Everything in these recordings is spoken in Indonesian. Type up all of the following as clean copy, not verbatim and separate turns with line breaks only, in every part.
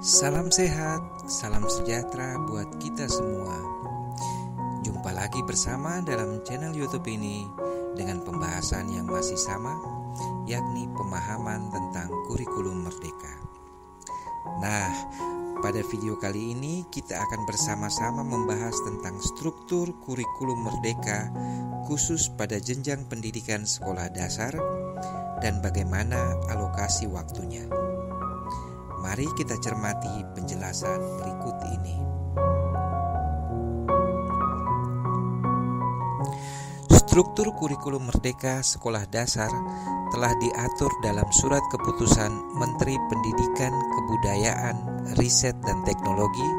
Salam sehat, salam sejahtera buat kita semua. Jumpa lagi bersama dalam channel YouTube ini dengan pembahasan yang masih sama, yakni pemahaman tentang kurikulum merdeka. Nah, pada video kali ini kita akan bersama-sama membahas tentang struktur kurikulum merdeka khusus pada jenjang pendidikan sekolah dasar dan bagaimana alokasi waktunya. Mari kita cermati penjelasan berikut ini. Struktur kurikulum merdeka sekolah dasar telah diatur dalam Surat Keputusan Menteri Pendidikan, Kebudayaan, Riset dan Teknologi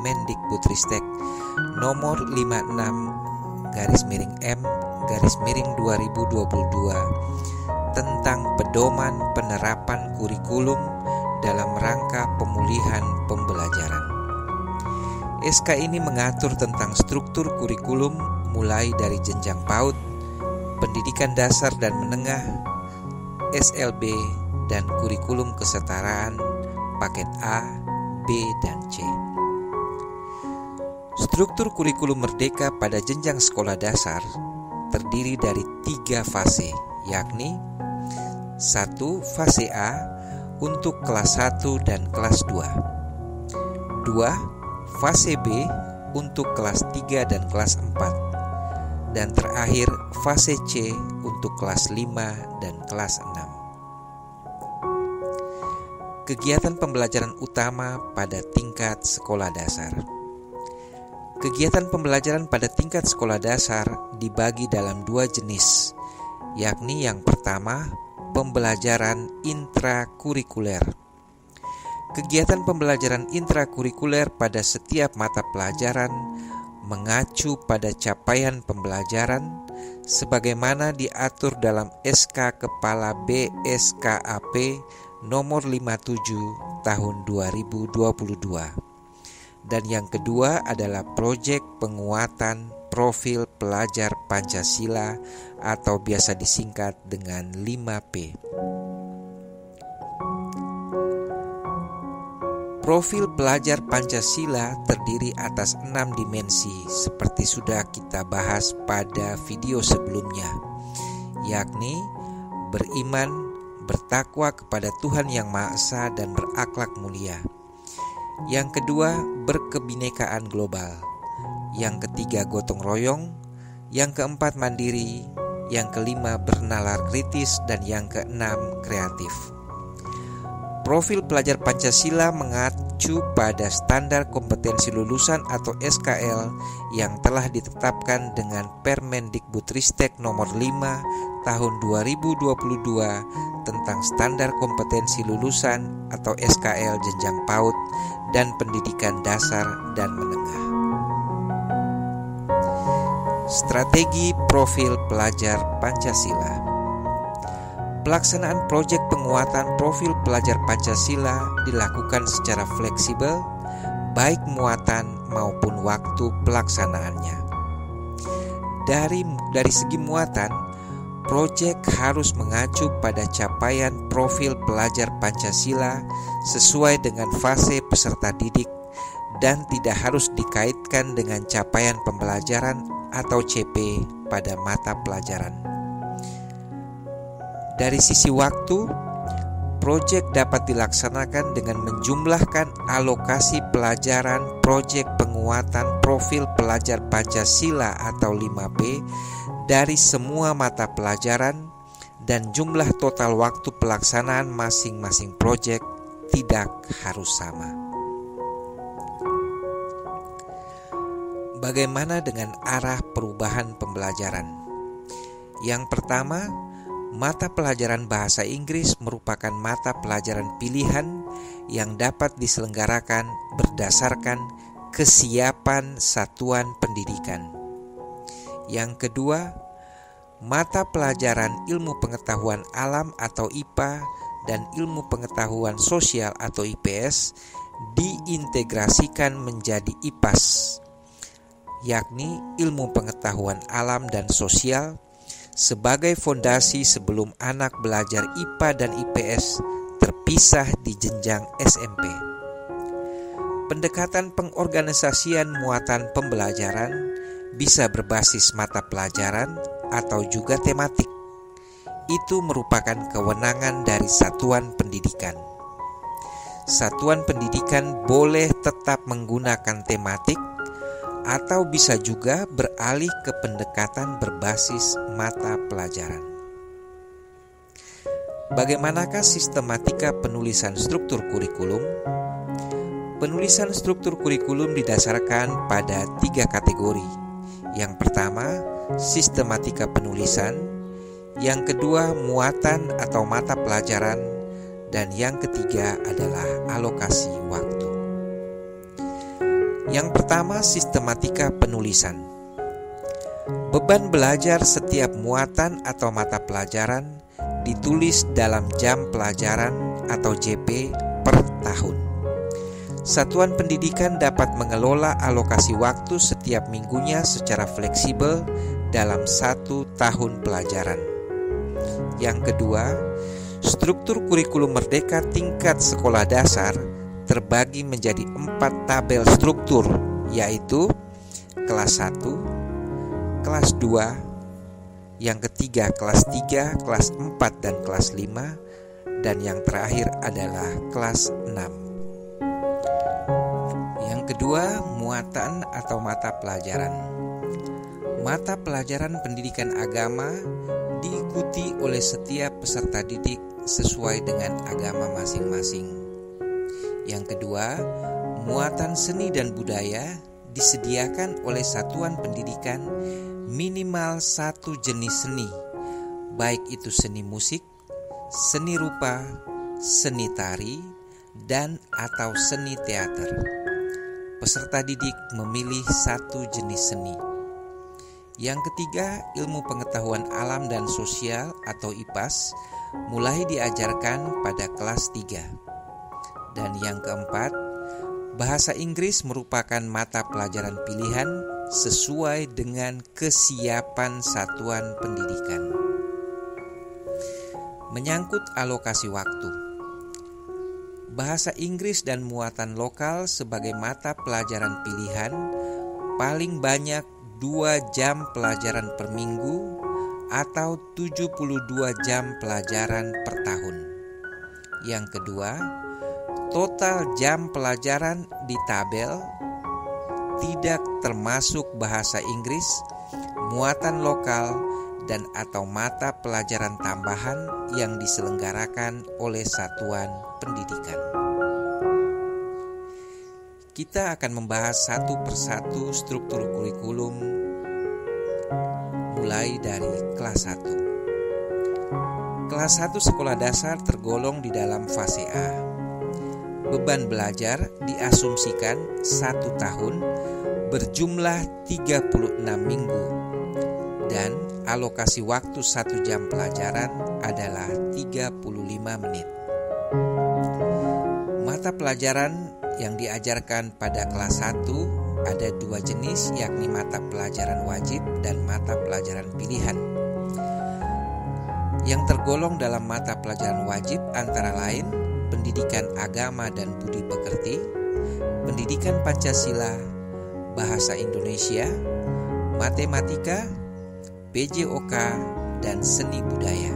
Mendikbudristek nomor 56/M/2022 tentang pedoman penerapan kurikulum dalam rangka pemulihan pembelajaran. SK ini mengatur tentang struktur kurikulum mulai dari jenjang PAUD, pendidikan dasar dan menengah, SLB, dan kurikulum kesetaraan paket A, B, dan C. Struktur kurikulum merdeka pada jenjang sekolah dasar terdiri dari 3 fase, yakni 1. Fase A untuk kelas 1 dan kelas 2. 2. Fase B untuk kelas 3 dan kelas 4. Dan terakhir fase C untuk kelas 5 dan kelas 6. Kegiatan pembelajaran utama pada tingkat sekolah dasar. Kegiatan pembelajaran pada tingkat sekolah dasar dibagi dalam 2 jenis, yakni yang pertama, pembelajaran intrakurikuler. Kegiatan pembelajaran intrakurikuler pada setiap mata pelajaran mengacu pada capaian pembelajaran sebagaimana diatur dalam SK Kepala BSKAP nomor 57 tahun 2022. Dan yang kedua adalah proyek penguatan profil pelajar Pancasila atau biasa disingkat dengan 5P. Profil pelajar Pancasila terdiri atas 6 dimensi seperti sudah kita bahas pada video sebelumnya, yakni beriman, bertakwa kepada Tuhan Yang Maha Esa dan berakhlak mulia. Yang kedua, berkebinekaan global. Yang ketiga, gotong royong. Yang keempat, mandiri. Yang kelima, bernalar kritis. Dan yang keenam, kreatif. Profil pelajar Pancasila mengacu pada standar kompetensi lulusan atau SKL yang telah ditetapkan dengan Permendikbudristek nomor 5 tahun 2022 tentang standar kompetensi lulusan atau SKL jenjang PAUD dan pendidikan dasar dan menengah. Strategi profil pelajar Pancasila. Pelaksanaan proyek penguatan profil pelajar Pancasila dilakukan secara fleksibel, baik muatan maupun waktu pelaksanaannya. Dari segi muatan, proyek harus mengacu pada capaian profil pelajar Pancasila sesuai dengan fase peserta didik dan tidak harus dikaitkan dengan capaian pembelajaran atau CP pada mata pelajaran. Dari sisi waktu, proyek dapat dilaksanakan dengan menjumlahkan alokasi pelajaran proyek penguatan profil pelajar Pancasila atau 5P dari semua mata pelajaran dan jumlah total waktu pelaksanaan masing-masing proyek tidak harus sama. Bagaimana dengan arah perubahan pembelajaran? Yang pertama, mata pelajaran bahasa Inggris merupakan mata pelajaran pilihan yang dapat diselenggarakan berdasarkan kesiapan satuan pendidikan. Yang kedua, mata pelajaran ilmu pengetahuan alam atau IPA dan ilmu pengetahuan sosial atau IPS diintegrasikan menjadi IPAS, yakni ilmu pengetahuan alam dan sosial sebagai fondasi sebelum anak belajar IPA dan IPS terpisah di jenjang SMP. Pendekatan pengorganisasian muatan pembelajaran bisa berbasis mata pelajaran atau juga tematik. Itu merupakan kewenangan dari satuan pendidikan. Satuan pendidikan boleh tetap menggunakan tematik atau bisa juga beralih ke pendekatan berbasis mata pelajaran. Bagaimanakah sistematika penulisan struktur kurikulum? Penulisan struktur kurikulum didasarkan pada 3 kategori. Yang pertama, sistematika penulisan. Yang kedua, muatan atau mata pelajaran. Dan yang ketiga adalah alokasi waktu. Yang pertama, sistematika penulisan. Beban belajar setiap muatan atau mata pelajaran ditulis dalam jam pelajaran atau JP per tahun. Satuan pendidikan dapat mengelola alokasi waktu setiap minggunya secara fleksibel dalam 1 tahun pelajaran. Yang kedua, struktur kurikulum merdeka tingkat sekolah dasar terbagi menjadi 4 tabel struktur, yaitu kelas 1, kelas 2, yang ketiga kelas 3, kelas 4 dan kelas 5, dan yang terakhir adalah kelas 6. Yang kedua, muatan atau mata pelajaran. Mata pelajaran pendidikan agama diikuti oleh setiap peserta didik sesuai dengan agama masing-masing. Yang kedua, muatan seni dan budaya disediakan oleh satuan pendidikan minimal 1 jenis seni, baik itu seni musik, seni rupa, seni tari, dan atau seni teater. Peserta didik memilih 1 jenis seni. Yang ketiga, ilmu pengetahuan alam dan sosial atau IPAS mulai diajarkan pada kelas 3. Dan yang keempat, bahasa Inggris merupakan mata pelajaran pilihan sesuai dengan kesiapan satuan pendidikan. Menyangkut alokasi waktu, bahasa Inggris dan muatan lokal sebagai mata pelajaran pilihan paling banyak 2 jam pelajaran per minggu atau 72 jam pelajaran per tahun. Yang kedua, total jam pelajaran di tabel tidak termasuk bahasa Inggris, muatan lokal, dan atau mata pelajaran tambahan yang diselenggarakan oleh satuan pendidikan. Kita akan membahas satu persatu struktur kurikulum mulai dari kelas 1. Kelas 1 sekolah dasar tergolong di dalam fase A. Beban belajar diasumsikan 1 tahun berjumlah 36 minggu dan alokasi waktu 1 jam pelajaran adalah 35 menit. Mata pelajaran yang diajarkan pada kelas 1 ada 2 jenis, yakni mata pelajaran wajib dan mata pelajaran pilihan. Yang tergolong dalam mata pelajaran wajib antara lain pendidikan agama dan budi pekerti, pendidikan Pancasila, bahasa Indonesia, matematika, PJOK, dan seni budaya.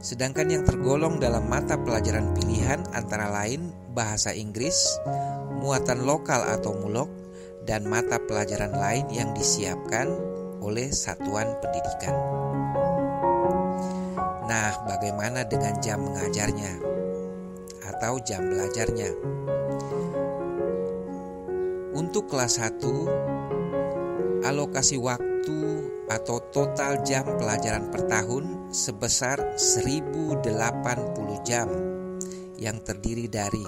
Sedangkan yang tergolong dalam mata pelajaran pilihan antara lain bahasa Inggris, muatan lokal atau mulok, dan mata pelajaran lain yang disiapkan oleh satuan pendidikan. Nah, bagaimana dengan jam mengajarnya atau jam belajarnya? Untuk kelas 1, alokasi waktu atau total jam pelajaran per tahun sebesar 1080 jam yang terdiri dari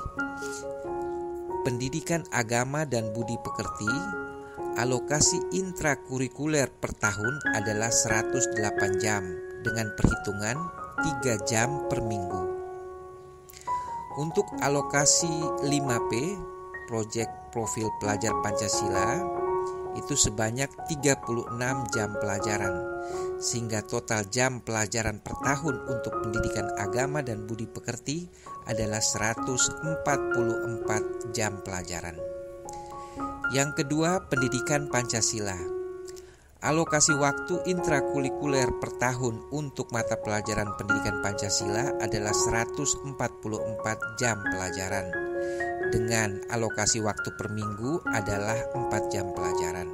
pendidikan agama dan budi pekerti. Alokasi intrakurikuler per tahun adalah 108 jam dengan perhitungan 3 jam per minggu. Untuk alokasi 5P, Proyek Profil Pelajar Pancasila, itu sebanyak 36 jam pelajaran, sehingga total jam pelajaran per tahun untuk pendidikan agama dan budi pekerti adalah 144 jam pelajaran. Yang kedua, pendidikan Pancasila. Alokasi waktu intrakurikuler per tahun untuk mata pelajaran pendidikan Pancasila adalah 144 jam pelajaran, dengan alokasi waktu per minggu adalah 4 jam pelajaran.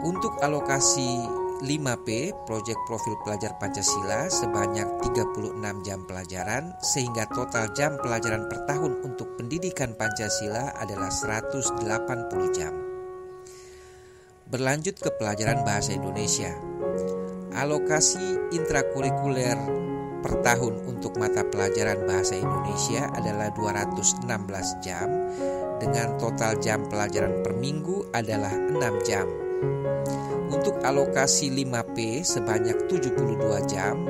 Untuk alokasi 5P, Proyek Profil Pelajar Pancasila, sebanyak 36 jam pelajaran, sehingga total jam pelajaran per tahun untuk pendidikan Pancasila adalah 180 jam. Berlanjut ke pelajaran Bahasa Indonesia. Alokasi intrakurikuler per tahun untuk mata pelajaran Bahasa Indonesia adalah 216 jam, dengan total jam pelajaran per minggu adalah 6 jam. Untuk alokasi 5P sebanyak 72 jam,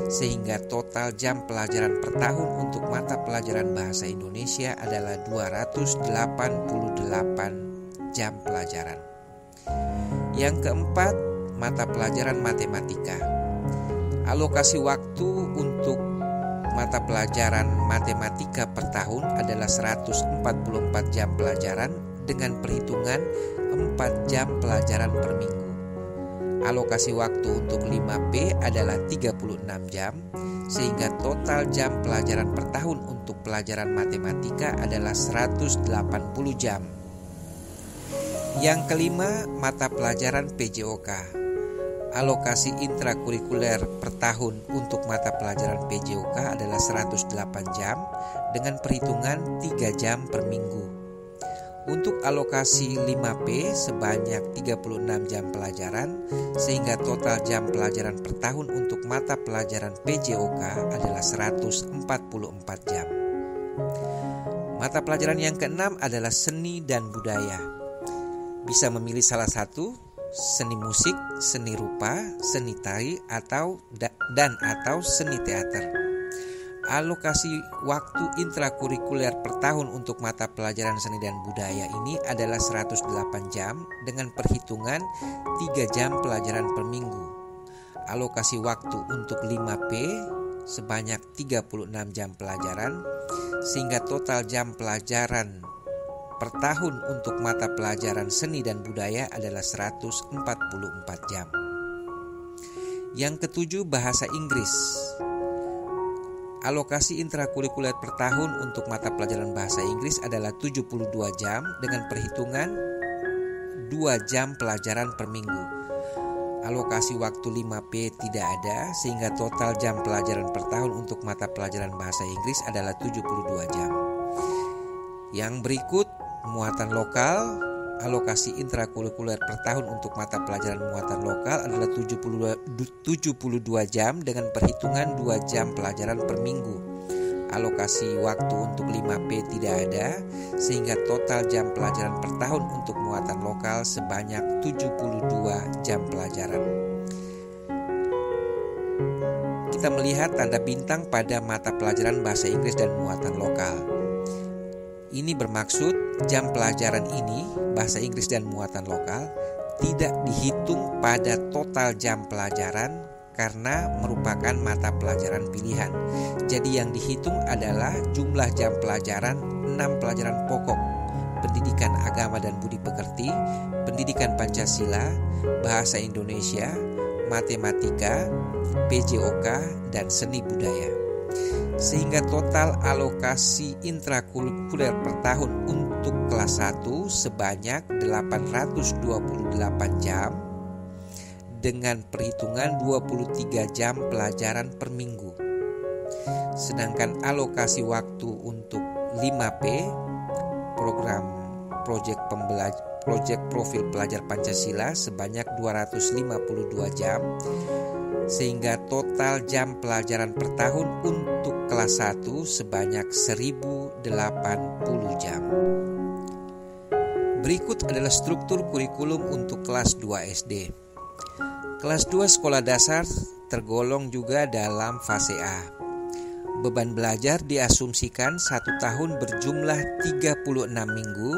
sehingga total jam pelajaran per tahun untuk mata pelajaran Bahasa Indonesia adalah 288 jam pelajaran. Yang keempat, mata pelajaran matematika. Alokasi waktu untuk mata pelajaran matematika per tahun adalah 144 jam pelajaran dengan perhitungan 4 jam pelajaran per minggu. Alokasi waktu untuk 5P adalah 36 jam, sehingga total jam pelajaran per tahun untuk pelajaran matematika adalah 180 jam. Yang kelima, mata pelajaran PJOK. Alokasi intrakurikuler per tahun untuk mata pelajaran PJOK adalah 108 jam dengan perhitungan 3 jam per minggu. Untuk alokasi 5P sebanyak 36 jam pelajaran, sehingga total jam pelajaran per tahun untuk mata pelajaran PJOK adalah 144 jam. Mata pelajaran yang keenam adalah seni dan budaya. Bisa memilih salah satu, seni musik, seni rupa, seni tari, atau seni teater. Alokasi waktu intrakurikuler per tahun untuk mata pelajaran seni dan budaya ini adalah 108 jam dengan perhitungan 3 jam pelajaran per minggu. Alokasi waktu untuk 5P sebanyak 36 jam pelajaran, sehingga total jam pelajaran per tahun untuk mata pelajaran seni dan budaya adalah 144 jam. Yang ketujuh, bahasa Inggris. Alokasi intrakurikuler per tahun untuk mata pelajaran bahasa Inggris adalah 72 jam dengan perhitungan 2 jam pelajaran per minggu. Alokasi waktu 5P tidak ada, sehingga total jam pelajaran per tahun untuk mata pelajaran bahasa Inggris adalah 72 jam. Yang berikut, muatan lokal. Alokasi intrakurikuler per tahun untuk mata pelajaran muatan lokal adalah 72 jam dengan perhitungan 2 jam pelajaran per minggu. Alokasi waktu untuk 5P tidak ada, sehingga total jam pelajaran per tahun untuk muatan lokal sebanyak 72 jam pelajaran. Kita melihat tanda bintang pada mata pelajaran bahasa Inggris dan muatan lokal. Ini bermaksud jam pelajaran ini, bahasa Inggris dan muatan lokal, tidak dihitung pada total jam pelajaran karena merupakan mata pelajaran pilihan. Jadi yang dihitung adalah jumlah jam pelajaran 6 pelajaran pokok: pendidikan agama dan budi pekerti, pendidikan Pancasila, bahasa Indonesia, matematika, PJOK, dan seni budaya. Sehingga total alokasi intrakurikuler per tahun untuk kelas 1 sebanyak 828 jam dengan perhitungan 23 jam pelajaran per minggu. Sedangkan alokasi waktu untuk 5P, program proyek profil pelajar Pancasila, sebanyak 252 jam, sehingga total jam pelajaran per tahun untuk kelas 1 sebanyak 1080 jam. Berikut adalah struktur kurikulum untuk kelas 2 SD. Kelas 2 sekolah dasar tergolong juga dalam fase A. Beban belajar diasumsikan 1 tahun berjumlah 36 minggu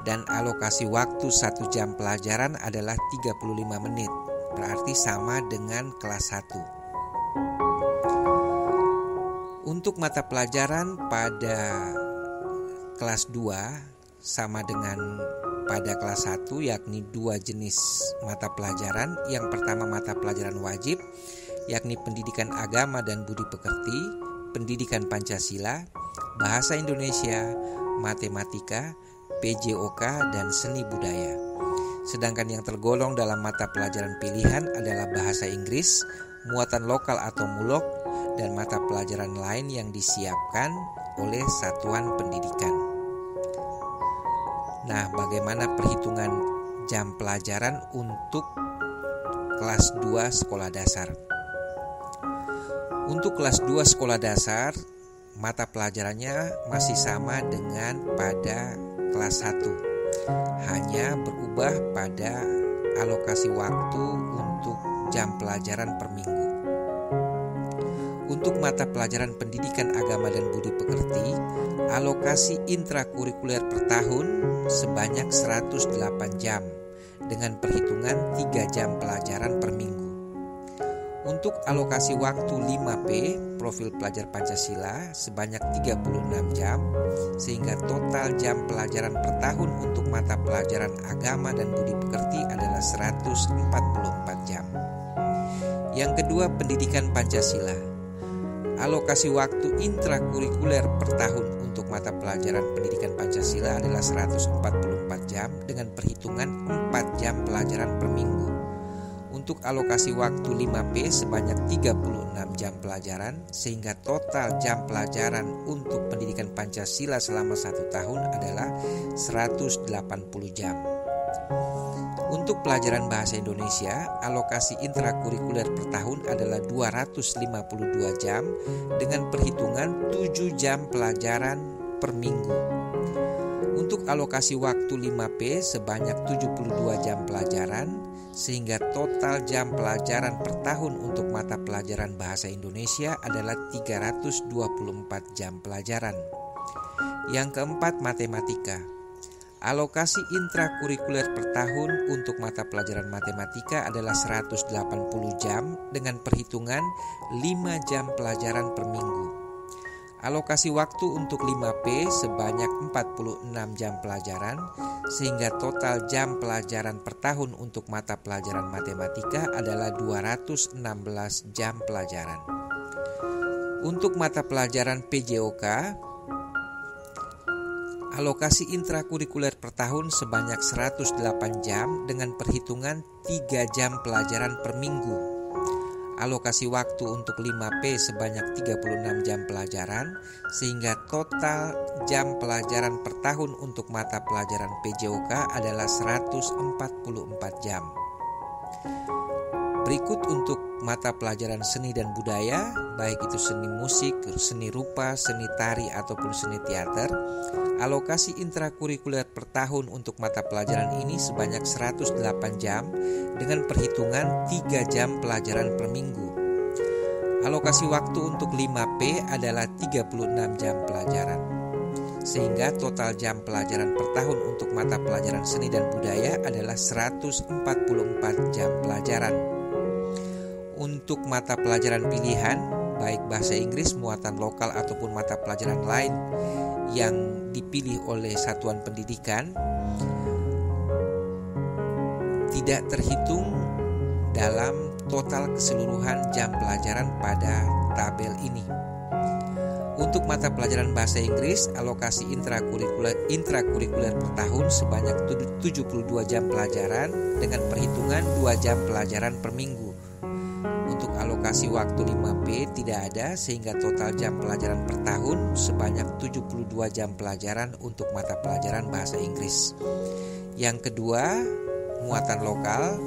dan alokasi waktu 1 jam pelajaran adalah 35 menit. berarti sama dengan kelas 1. Untuk mata pelajaran pada kelas 2 sama dengan pada kelas 1, yakni 2 jenis mata pelajaran. Yang pertama mata pelajaran wajib, yakni pendidikan agama dan budi pekerti, pendidikan Pancasila, bahasa Indonesia, matematika, PJOK, dan seni budaya. Sedangkan yang tergolong dalam mata pelajaran pilihan adalah bahasa Inggris, muatan lokal atau mulok, dan mata pelajaran lain yang disiapkan oleh satuan pendidikan. Nah, bagaimana perhitungan jam pelajaran untuk kelas 2 sekolah dasar? Untuk kelas 2 sekolah dasar, mata pelajarannya masih sama dengan pada kelas 1. Hanya berubah pada alokasi waktu untuk jam pelajaran per minggu. Untuk mata pelajaran pendidikan agama dan budi pekerti, alokasi intrakurikuler per tahun sebanyak 108 jam dengan perhitungan 3 jam pelajaran per minggu. Untuk alokasi waktu 5P, profil pelajar Pancasila, sebanyak 36 jam, sehingga total jam pelajaran per tahun untuk mata pelajaran agama dan budi pekerti adalah 144 jam. Yang kedua, pendidikan Pancasila. Alokasi waktu intrakurikuler per tahun untuk mata pelajaran pendidikan Pancasila adalah 144 jam dengan perhitungan 4 jam pelajaran per minggu. Untuk alokasi waktu 5P sebanyak 36 jam pelajaran, sehingga total jam pelajaran untuk pendidikan Pancasila selama 1 tahun adalah 180 jam. Untuk pelajaran bahasa Indonesia, alokasi intrakurikuler per tahun adalah 252 jam dengan perhitungan 7 jam pelajaran per minggu. Untuk alokasi waktu 5P sebanyak 72 jam pelajaran, sehingga total jam pelajaran per tahun untuk mata pelajaran bahasa Indonesia adalah 324 jam pelajaran. Yang keempat, matematika. Alokasi intrakurikuler per tahun untuk mata pelajaran matematika adalah 180 jam dengan perhitungan 5 jam pelajaran per minggu. Alokasi waktu untuk 5P sebanyak 46 jam pelajaran, sehingga total jam pelajaran per tahun untuk mata pelajaran matematika adalah 216 jam pelajaran. Untuk mata pelajaran PJOK, alokasi intrakurikuler per tahun sebanyak 108 jam dengan perhitungan 3 jam pelajaran per minggu. Alokasi waktu untuk 5P sebanyak 36 jam pelajaran, sehingga total jam pelajaran per tahun untuk mata pelajaran PJOK adalah 144 jam. Berikut untuk mata pelajaran seni dan budaya, baik itu seni musik, seni rupa, seni tari, ataupun seni teater. Alokasi intrakurikuler per tahun untuk mata pelajaran ini sebanyak 108 jam dengan perhitungan 3 jam pelajaran per minggu. Alokasi waktu untuk 5P adalah 36 jam pelajaran, sehingga total jam pelajaran per tahun untuk mata pelajaran seni dan budaya adalah 144 jam pelajaran. Untuk mata pelajaran pilihan, baik bahasa Inggris, muatan lokal, ataupun mata pelajaran lain yang dipilih oleh satuan pendidikan, tidak terhitung dalam total keseluruhan jam pelajaran pada tabel ini. Untuk mata pelajaran bahasa Inggris, alokasi intrakurikuler per tahun sebanyak 72 jam pelajaran dengan perhitungan 2 jam pelajaran per minggu. Untuk alokasi waktu 5P tidak ada, sehingga total jam pelajaran per tahun sebanyak 72 jam pelajaran untuk mata pelajaran bahasa Inggris. Yang kedua, muatan lokal.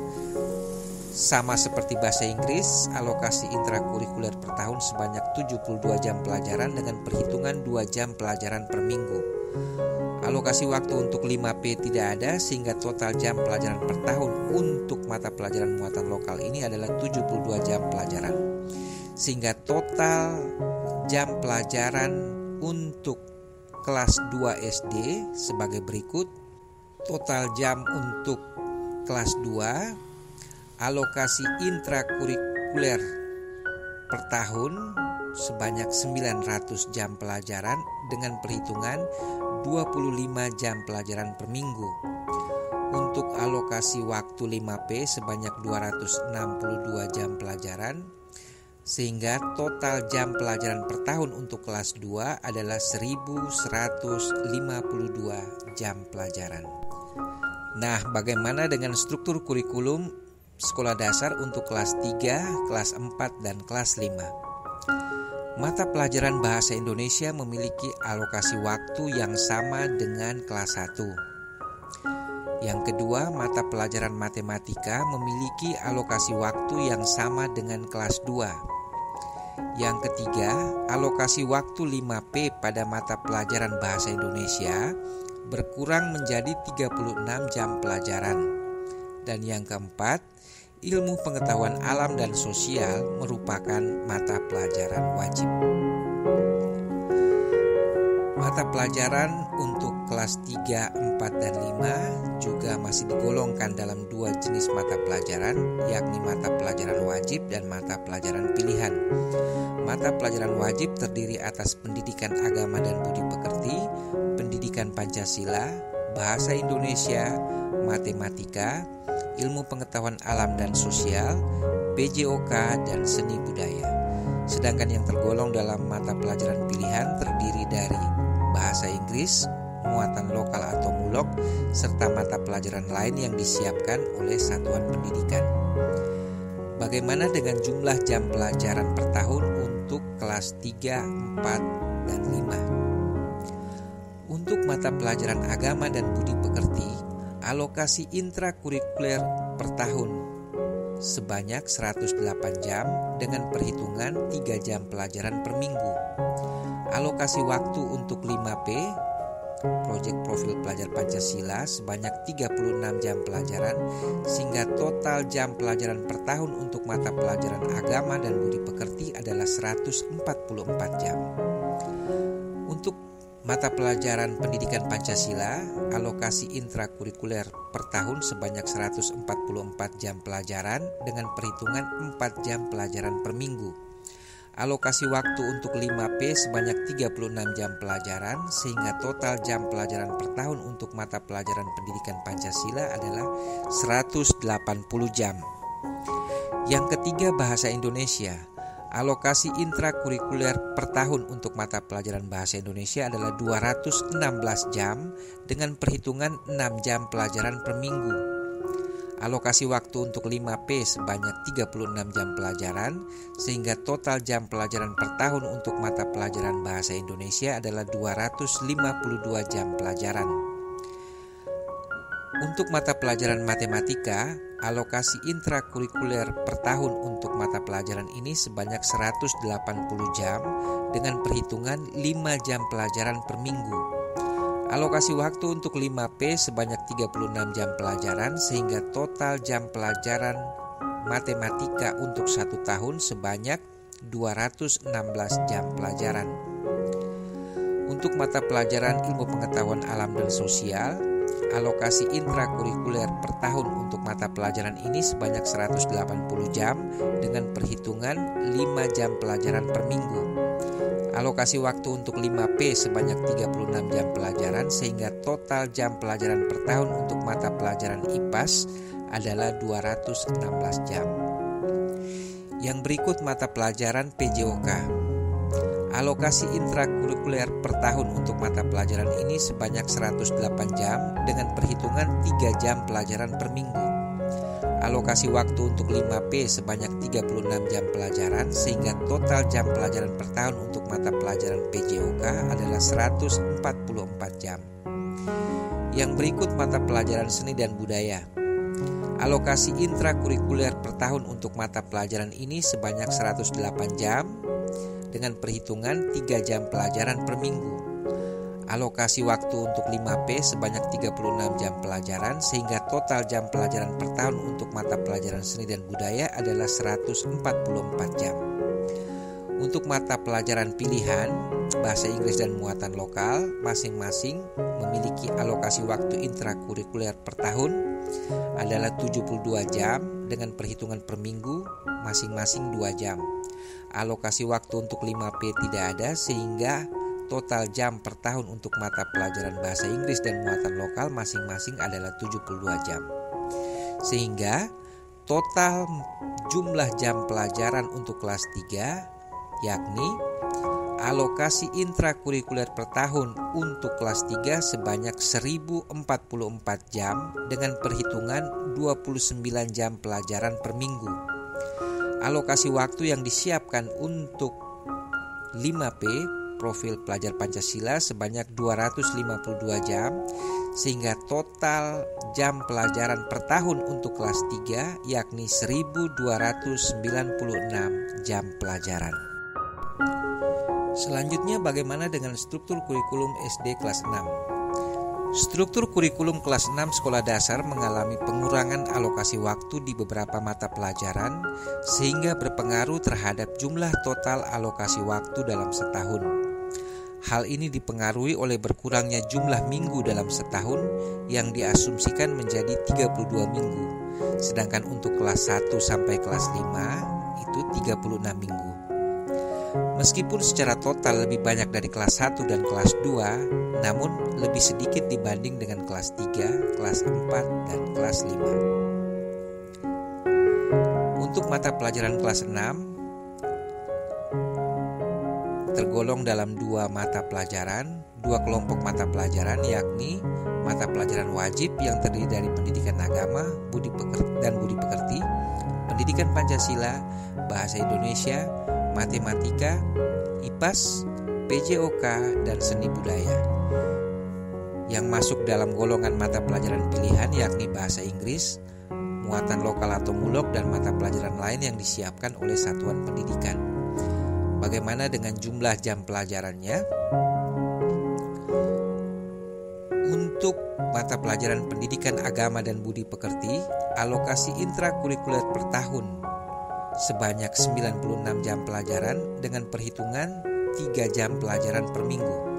Sama seperti bahasa Inggris, alokasi intrakurikuler per tahun sebanyak 72 jam pelajaran dengan perhitungan 2 jam pelajaran per minggu. Alokasi waktu untuk 5P tidak ada, sehingga total jam pelajaran per tahun untuk mata pelajaran muatan lokal ini adalah 72 jam pelajaran. Sehingga total jam pelajaran untuk kelas 2 SD sebagai berikut. Total jam untuk kelas 2 alokasi intrakurikuler per tahun sebanyak 900 jam pelajaran dengan perhitungan 25 jam pelajaran per minggu. Untuk alokasi waktu 5P sebanyak 262 jam pelajaran, sehingga total jam pelajaran per tahun untuk kelas 2 adalah 1152 jam pelajaran. Nah, bagaimana dengan struktur kurikulum sekolah dasar untuk kelas 3, kelas 4, dan kelas 5? Mata pelajaran Bahasa Indonesia memiliki alokasi waktu yang sama dengan kelas 1. Yang kedua, mata pelajaran matematika memiliki alokasi waktu yang sama dengan kelas 2. Yang ketiga, alokasi waktu 5P pada mata pelajaran Bahasa Indonesia berkurang menjadi 36 jam pelajaran. Dan yang keempat, ilmu pengetahuan alam dan sosial merupakan mata pelajaran wajib. Mata pelajaran untuk kelas 3, 4, dan 5 juga masih digolongkan dalam dua jenis mata pelajaran, yakni mata pelajaran wajib dan mata pelajaran pilihan. Mata pelajaran wajib terdiri atas pendidikan agama dan budi pekerti, pendidikan Pancasila, bahasa Indonesia, matematika, ilmu pengetahuan alam dan sosial, PJOK, dan seni budaya. Sedangkan yang tergolong dalam mata pelajaran pilihan terdiri dari bahasa Inggris, muatan lokal atau mulok, serta mata pelajaran lain yang disiapkan oleh satuan pendidikan. Bagaimana dengan jumlah jam pelajaran per tahun untuk kelas 3, 4, dan 5? Untuk mata pelajaran agama dan budi pekerti, alokasi intrakurikuler per tahun sebanyak 108 jam dengan perhitungan 3 jam pelajaran per minggu. Alokasi waktu untuk 5P, Proyek Profil Pelajar Pancasila, sebanyak 36 jam pelajaran, sehingga total jam pelajaran per tahun untuk mata pelajaran agama dan budi pekerti adalah 144 jam. Untuk mata pelajaran pendidikan Pancasila, alokasi intrakurikuler per tahun sebanyak 144 jam pelajaran dengan perhitungan 4 jam pelajaran per minggu. Alokasi waktu untuk 5P sebanyak 36 jam pelajaran, sehingga total jam pelajaran per tahun untuk mata pelajaran pendidikan Pancasila adalah 180 jam. Yang ketiga, bahasa Indonesia. Alokasi intrakurikuler per tahun untuk mata pelajaran Bahasa Indonesia adalah 216 jam dengan perhitungan 6 jam pelajaran per minggu. Alokasi waktu untuk 5P sebanyak 36 jam pelajaran, sehingga total jam pelajaran per tahun untuk mata pelajaran Bahasa Indonesia adalah 252 jam pelajaran. Untuk mata pelajaran matematika, alokasi intrakurikuler per tahun untuk mata pelajaran ini sebanyak 180 jam dengan perhitungan 5 jam pelajaran per minggu. Alokasi waktu untuk 5P sebanyak 36 jam pelajaran, sehingga total jam pelajaran matematika untuk 1 tahun sebanyak 216 jam pelajaran. Untuk mata pelajaran ilmu pengetahuan alam dan sosial, alokasi intrakurikuler per tahun untuk mata pelajaran ini sebanyak 180 jam dengan perhitungan 5 jam pelajaran per minggu. Alokasi waktu untuk 5P sebanyak 36 jam pelajaran, sehingga total jam pelajaran per tahun untuk mata pelajaran IPAS adalah 216 jam. Yang berikut mata pelajaran PJOK. Alokasi intrakurikuler per tahun untuk mata pelajaran ini sebanyak 108 jam dengan perhitungan 3 jam pelajaran per minggu. Alokasi waktu untuk 5P sebanyak 36 jam pelajaran, sehingga total jam pelajaran per tahun untuk mata pelajaran PJOK adalah 144 jam. Yang berikut mata pelajaran seni dan budaya. Alokasi intrakurikuler per tahun untuk mata pelajaran ini sebanyak 108 jam dengan perhitungan 3 jam pelajaran per minggu. Alokasi waktu untuk 5P sebanyak 36 jam pelajaran, sehingga total jam pelajaran per tahun untuk mata pelajaran seni dan budaya adalah 144 jam. Untuk mata pelajaran pilihan, bahasa Inggris dan muatan lokal, masing-masing memiliki alokasi waktu intrakurikuler per tahun adalah 72 jam dengan perhitungan per minggu masing-masing 2 jam. Alokasi waktu untuk 5P tidak ada sehingga total jam per tahun untuk mata pelajaran bahasa Inggris dan muatan lokal masing-masing adalah 72 jam. Sehingga total jumlah jam pelajaran untuk kelas 3 yakni alokasi intrakurikuler per tahun untuk kelas 3 sebanyak 1044 jam dengan perhitungan 29 jam pelajaran per minggu. Alokasi waktu yang disiapkan untuk 5P profil pelajar Pancasila sebanyak 252 jam sehingga total jam pelajaran per tahun untuk kelas 3 yakni 1296 jam pelajaran. Selanjutnya bagaimana dengan struktur kurikulum SD kelas 6? Struktur kurikulum kelas 6 sekolah dasar mengalami pengurangan alokasi waktu di beberapa mata pelajaran sehingga berpengaruh terhadap jumlah total alokasi waktu dalam setahun. Hal ini dipengaruhi oleh berkurangnya jumlah minggu dalam setahun yang diasumsikan menjadi 32 minggu, sedangkan untuk kelas 1 sampai kelas 5 itu 36 minggu. Meskipun secara total lebih banyak dari kelas 1 dan kelas 2, namun lebih sedikit dibanding dengan kelas 3, kelas 4, dan kelas 5. Untuk mata pelajaran kelas 6 tergolong dalam 2 kelompok mata pelajaran, yakni mata pelajaran wajib yang terdiri dari pendidikan agama, budi pekerti, pendidikan Pancasila, bahasa Indonesia, matematika, IPAS, PJOK, dan seni budaya. Yang masuk dalam golongan mata pelajaran pilihan yakni bahasa Inggris, muatan lokal atau mulok, dan mata pelajaran lain yang disiapkan oleh satuan pendidikan. Bagaimana dengan jumlah jam pelajarannya? Untuk mata pelajaran pendidikan agama dan budi pekerti, alokasi intrakurikuler per tahun sebanyak 96 jam pelajaran dengan perhitungan 3 jam pelajaran per minggu.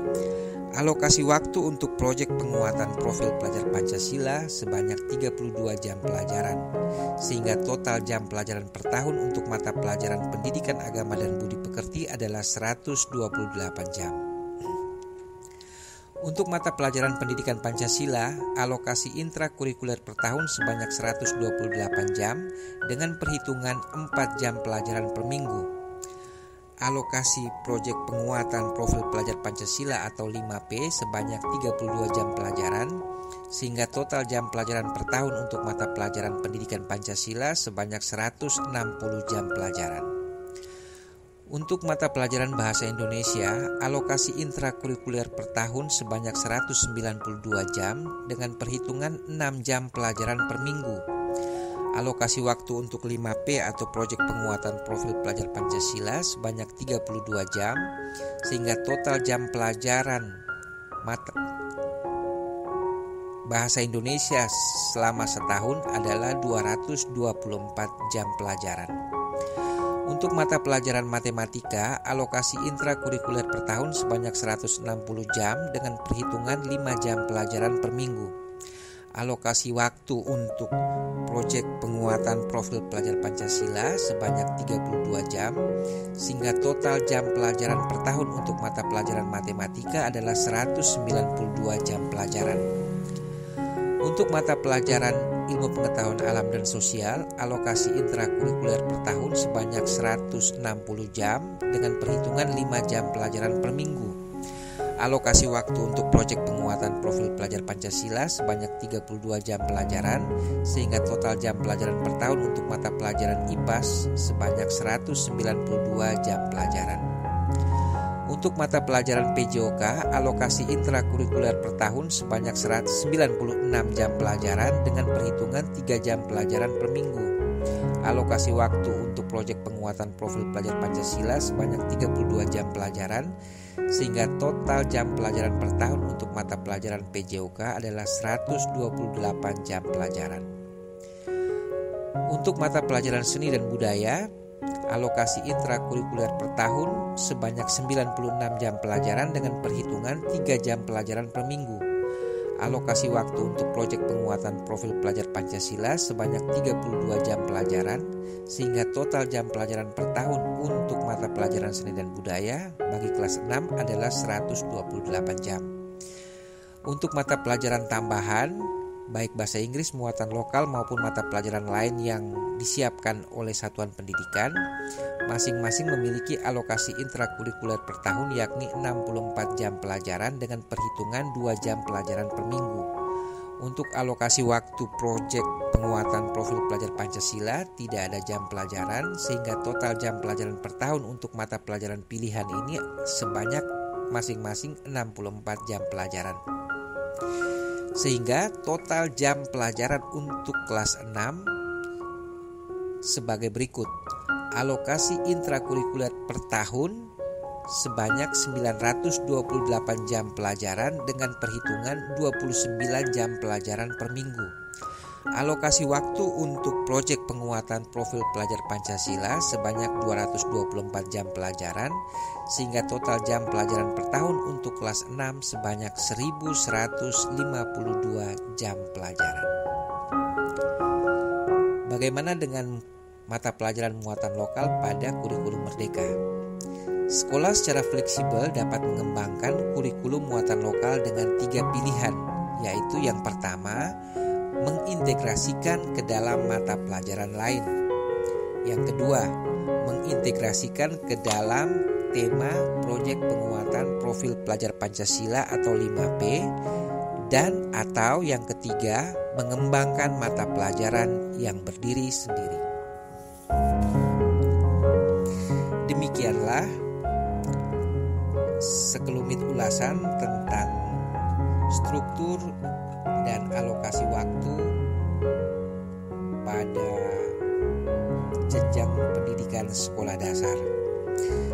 Alokasi waktu untuk proyek penguatan profil pelajar Pancasila sebanyak 32 jam pelajaran, sehingga total jam pelajaran per tahun untuk mata pelajaran pendidikan agama dan budi pekerti adalah 128 jam. Untuk mata pelajaran pendidikan Pancasila, alokasi intrakurikuler per tahun sebanyak 128 jam dengan perhitungan 4 jam pelajaran per minggu. Alokasi proyek penguatan profil pelajar Pancasila atau 5P sebanyak 32 jam pelajaran, sehingga total jam pelajaran per tahun untuk mata pelajaran pendidikan Pancasila sebanyak 160 jam pelajaran. Untuk mata pelajaran bahasa Indonesia, alokasi intrakurikuler per tahun sebanyak 192 jam dengan perhitungan 6 jam pelajaran per minggu. Alokasi waktu untuk 5P atau proyek penguatan profil pelajar Pancasila sebanyak 32 jam, sehingga total jam pelajaran mata bahasa Indonesia selama setahun adalah 224 jam pelajaran. Untuk mata pelajaran matematika, alokasi intrakurikuler per tahun sebanyak 160 jam dengan perhitungan 5 jam pelajaran per minggu. Alokasi waktu untuk proyek penguatan profil pelajar Pancasila sebanyak 32 jam, sehingga total jam pelajaran per tahun untuk mata pelajaran matematika adalah 192 jam pelajaran. Untuk mata pelajaran ilmu pengetahuan alam dan sosial, alokasi intrakurikuler per tahun sebanyak 160 jam dengan perhitungan 5 jam pelajaran per minggu. Alokasi waktu untuk proyek penguatan profil pelajar Pancasila sebanyak 32 jam pelajaran, sehingga total jam pelajaran per tahun untuk mata pelajaran IPAS sebanyak 192 jam pelajaran. Untuk mata pelajaran PJOK, alokasi intrakurikuler per tahun sebanyak 196 jam pelajaran dengan perhitungan 3 jam pelajaran per minggu. Alokasi waktu untuk proyek penguatan profil pelajar Pancasila sebanyak 32 jam pelajaran, sehingga total jam pelajaran per tahun untuk mata pelajaran PJOK adalah 128 jam pelajaran. Untuk mata pelajaran seni dan budaya, alokasi intrakurikuler per tahun sebanyak 96 jam pelajaran dengan perhitungan 3 jam pelajaran per minggu. Alokasi waktu untuk proyek penguatan profil pelajar Pancasila sebanyak 32 jam pelajaran, sehingga total jam pelajaran per tahun untuk mata pelajaran seni dan budaya bagi kelas 6 adalah 128 jam. Untuk mata pelajaran tambahan, baik bahasa Inggris muatan lokal maupun mata pelajaran lain yang disiapkan oleh satuan pendidikan, masing-masing memiliki alokasi intrakurikuler per tahun yakni 64 jam pelajaran dengan perhitungan 2 jam pelajaran per minggu. Untuk alokasi waktu proyek penguatan profil pelajar Pancasila tidak ada jam pelajaran, sehingga total jam pelajaran per tahun untuk mata pelajaran pilihan ini sebanyak masing-masing 64 jam pelajaran. Sehingga total jam pelajaran untuk kelas 6 sebagai berikut. Alokasi intrakurikuler per tahun sebanyak 928 jam pelajaran dengan perhitungan 29 jam pelajaran per minggu. Alokasi waktu untuk proyek penguatan profil pelajar Pancasila sebanyak 224 jam pelajaran, sehingga total jam pelajaran per tahun untuk kelas 6 sebanyak 1152 jam pelajaran. Bagaimana dengan mata pelajaran muatan lokal pada kurikulum Merdeka? Sekolah secara fleksibel dapat mengembangkan kurikulum muatan lokal dengan 3 pilihan, yaitu yang pertama, mengintegrasikan ke dalam mata pelajaran lain. Yang kedua, mengintegrasikan ke dalam tema proyek penguatan profil pelajar Pancasila atau 5P, dan atau yang ketiga, mengembangkan mata pelajaran yang berdiri sendiri. Demikianlah sekelumit ulasan tentang struktur dan alokasi waktu pada jenjang pendidikan sekolah dasar.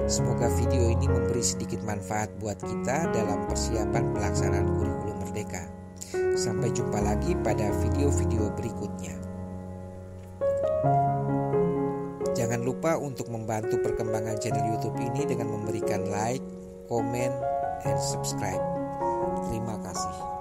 Semoga video ini memberi sedikit manfaat buat kita dalam persiapan pelaksanaan kurikulum Merdeka. Sampai jumpa lagi pada video-video berikutnya. Jangan lupa untuk membantu perkembangan channel YouTube ini dengan memberikan like, komen, dan subscribe. Terima kasih.